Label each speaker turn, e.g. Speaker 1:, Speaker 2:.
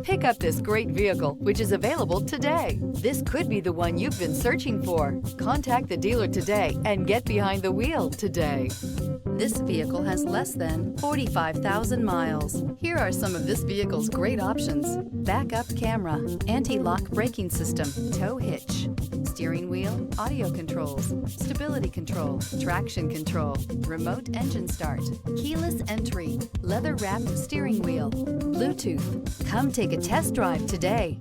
Speaker 1: Pick up this great vehicle, which is available today. This could be the one you've been searching for. Contact the dealer today and get behind the wheel today. This vehicle has less than 45,000 miles. Here are some of this vehicle's great options: backup camera, anti-lock braking system, tow hitch, steering wheel audio controls, stability control, traction control, remote engine start, keyless entry, leather-wrapped steering wheel, Bluetooth. Come take a test drive today.